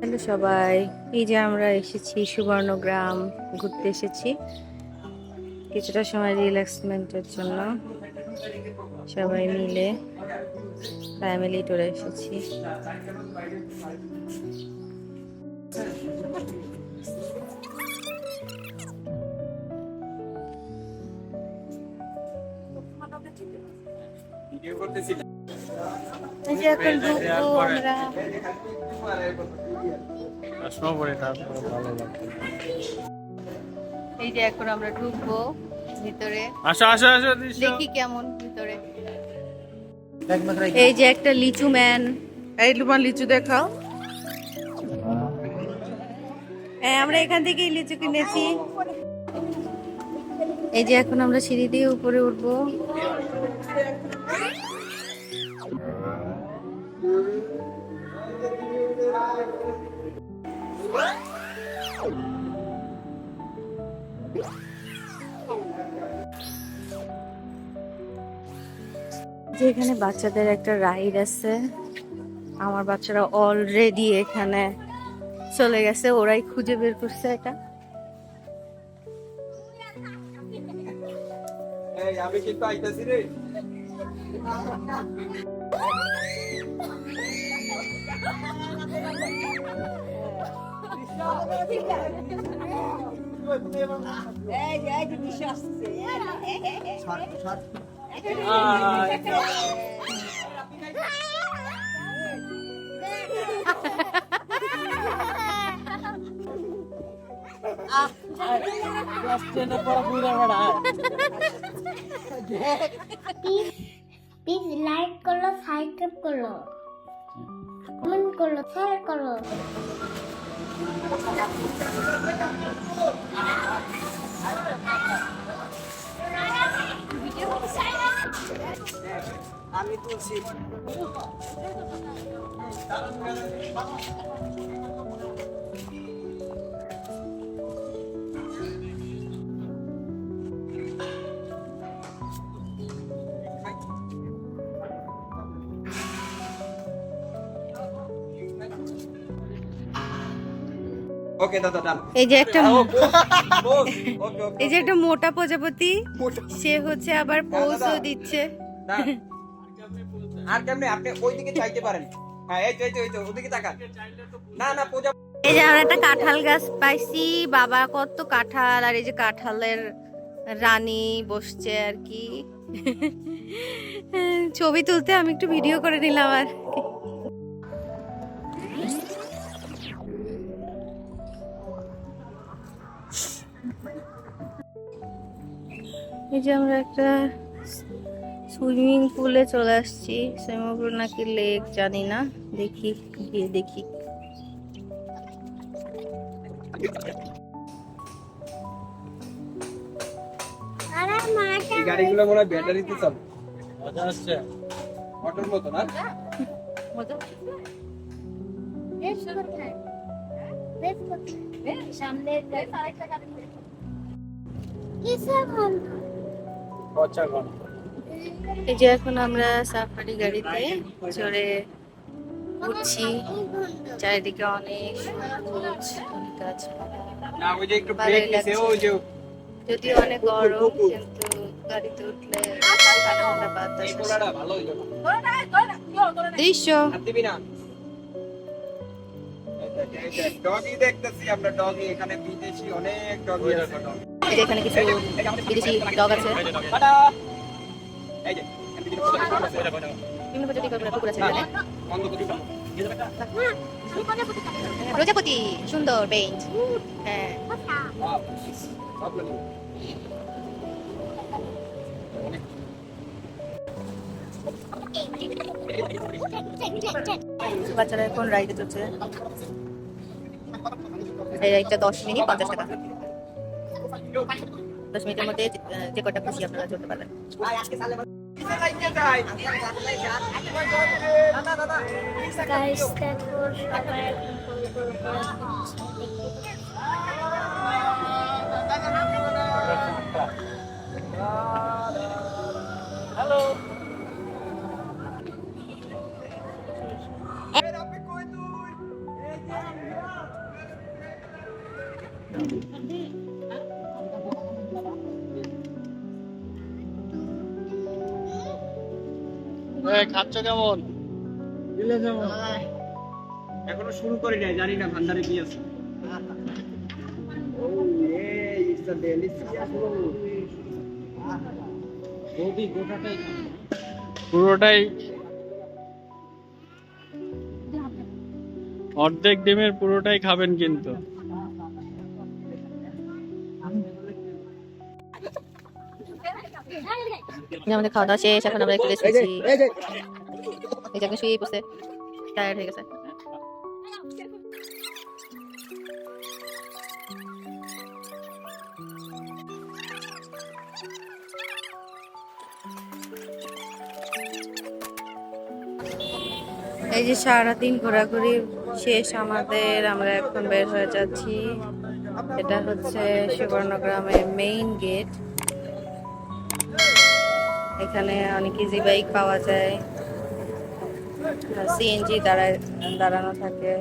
Hello সবাই, এই যে আমরা এসেছি সুবর্ণগ্রাম ঘুরতে এসেছি কিছুটা সময় রিল্যাক্সমেন্টের জন্য। সবাই মিলে ফ্যামিলি ট্যুরে এসেছি। এই যে এখন ঢুকবো আমরা। এই যে এখন আমরা ঢুকবো ভিতরে। দেখি কেমন ভিতরে। এই যে একটা লিচু ম্যান। এই তোমার লিচু দেখাও। হ্যাঁ, আমরা এখান থেকেই লিচু কিনেছি। এই যে এখন আমরা সিঁড়ি দিয়ে উপরে উঠবো। যে এখানে বাচ্চাদের একটা রাইড আছে। আমার বাচ্চারা অলরেডি এখানে চলে গেছে, ওরাই খুঁজে বের করছে এটা। আমি কিন্তু আইতাছি রে। প্লিজ লাইক করো, সাবস্ক্রাইব করো, কমেন্ট করো, শেয়ার করো। আমি তুলছি। ওকে দাদা ডান। এই যে একটা ওকে ওকে। এই যে একটা মোটা প্রজাপতি, সে হচ্ছে আবার পোজও দিচ্ছে। আর কেমনে আপনি ওইদিকে চাইতে পারেন। হ্যাঁ এই তো ওদিকে তাকান। না না পূজা। এই যে আমরা একটা কাঁঠাল গাছ পাইছি, বাবা কত কাঁঠাল, আর এই যে কাঁঠালের রানী বসছে আর কি। ছবি তুলতে আমি একটু ভিডিও করে নিলাম আর কি। এই যে আমরা একটা সুইমিং পুলে চলে আসছি। সুইমিং পুল নাকি লেক জানি না, দেখি গিয়ে দেখি। আরে মাটা এই গাড়িগুলো মনে হয় ব্যাটারিতে চলে। মজা আসছে। অটোর মতো না? বেশ কোথায়? বেশ কোথায়? সামনে আরেকটা গাড়ি। কিসের বন্ধ? কচ্চা ঘর। এই যে এখন আমরা সাফারি গাড়িতে চড়ে উঠছি। চারিদিকে অনেক সবুজ গাছপালা, না ওই যে একটু ভালোই ব্রেক নিছে লাগছে। ওই যে যদিও অনেক গরম, কিন্তু গাড়িতে উঠলে ঠান্ডা ঠান্ডা বাতাস এই আসে। পোলাটা ভালো হইলো না। দৃশ্য হাত দিবি না। ডগি দেখতেছি আমরা, ডগি এখানে বিদেশি অনেক ডগি আছে। এই যে এখানে কিছু বিদেশি ডগ আছে, টাটা। এই যে বিভিন্ন প্রজাতির কুকুর আছে এখানে। বন্ধ করে দিও। প্রজাপতি সুন্দর পেইন্ট। হ্যাঁ, বাচ্চারা এখন রাইডে চলছে। এই রাইডটা 10 মিনিট 50 টাকা। 10 মিনিটের মধ্যে যে কটা খুশি আপনারা চলতে পারবেন। গাইস দেখো সবাই এখন গোল গোল করে ঘুরছে। হ্যালো। খাচ্ছ কেমন? এখনো শুরু করি নাই, জানি না ভান্ডারে কি আছে। পুরোটাই অর্ধেক ডিমের পুরোটাই খাবেন কিন্তু। আমাদের খাওয়া দাওয়া শেষ, এখন আমরা একটু রেস্ট নিচ্ছি। এই যে এখন শুয়ে বসে টায়ার্ড হয়ে গেছে। এই যে সারাদিন ঘোরাঘুরি শেষ আমাদের, আমরা এখন বের হয়ে যাচ্ছি। এটা হচ্ছে সুবর্ণগ্রামের মেইন গেট। এখানে অনেক ইজি বাইক পাওয়া যায়, সিএনজি দাঁড়ানো থাকে।